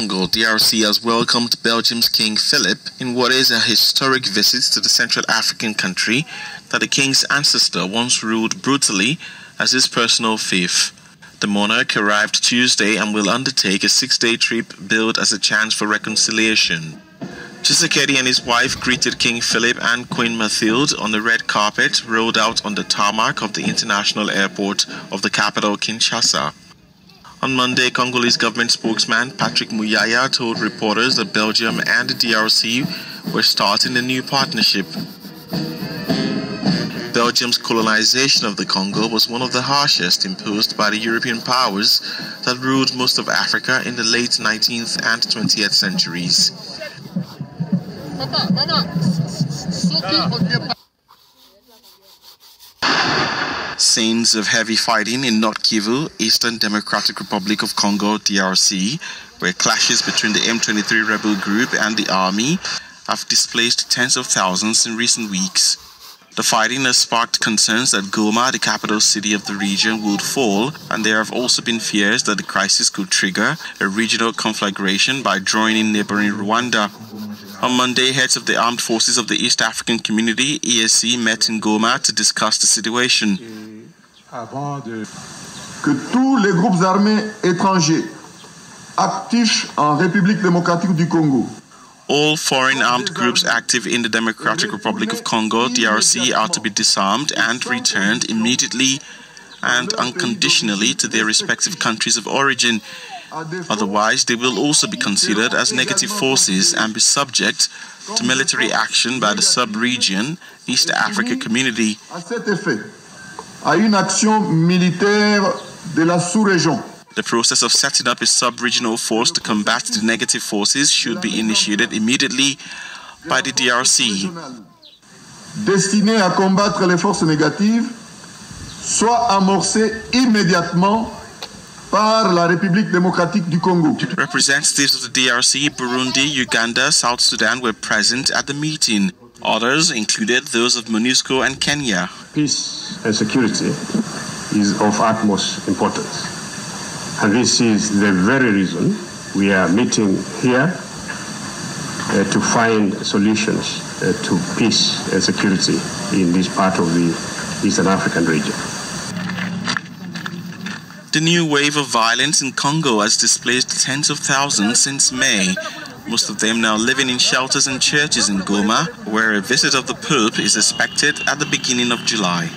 Congo DRC has welcomed Belgium's King Philip in what is a historic visit to the Central African country that the king's ancestor once ruled brutally as his personal fief. The monarch arrived Tuesday and will undertake a 6-day trip billed as a chance for reconciliation. Tshisekedi and his wife greeted King Philip and Queen Mathilde on the red carpet rolled out on the tarmac of the international airport of the capital Kinshasa. On Monday, Congolese government spokesman Patrick Muyaya told reporters that Belgium and the DRC were starting a new partnership. Belgium's colonization of the Congo was one of the harshest imposed by the European powers that ruled most of Africa in the late 19th and 20th centuries. Scenes of heavy fighting in North Kivu, Eastern Democratic Republic of Congo, DRC, where clashes between the M23 rebel group and the army have displaced tens of thousands in recent weeks. The fighting has sparked concerns that Goma, the capital city of the region, would fall, and there have also been fears that the crisis could trigger a regional conflagration by drawing in neighboring Rwanda. On Monday, heads of the armed forces of the East African Community, EAC, met in Goma to discuss the situation. Que tous les groupes armés étrangers actifs en République démocratique du Congo. All foreign armed groups active in the Democratic Republic of Congo, DRC, are to be disarmed and returned immediately and unconditionally to their respective countries of origin. Otherwise, they will also be considered as negative forces and be subject to military action by the sub-region East Africa Community. The process of setting up a sub-regional force to combat the negative forces should be initiated immediately by the DRC. Destiné à combattre les forces négatives, soit amorcé immédiatement par la République démocratique du Congo. Representatives of the DRC, Burundi, Uganda, South Sudan were present at the meeting. Others included those of MONUSCO and Kenya. Peace and security is of utmost importance. And this is the very reason we are meeting here to find solutions to peace and security in this part of the Eastern African region. The new wave of violence in Congo has displaced tens of thousands since May, most of them now living in shelters and churches in Goma, where a visit of the Pope is expected at the beginning of July.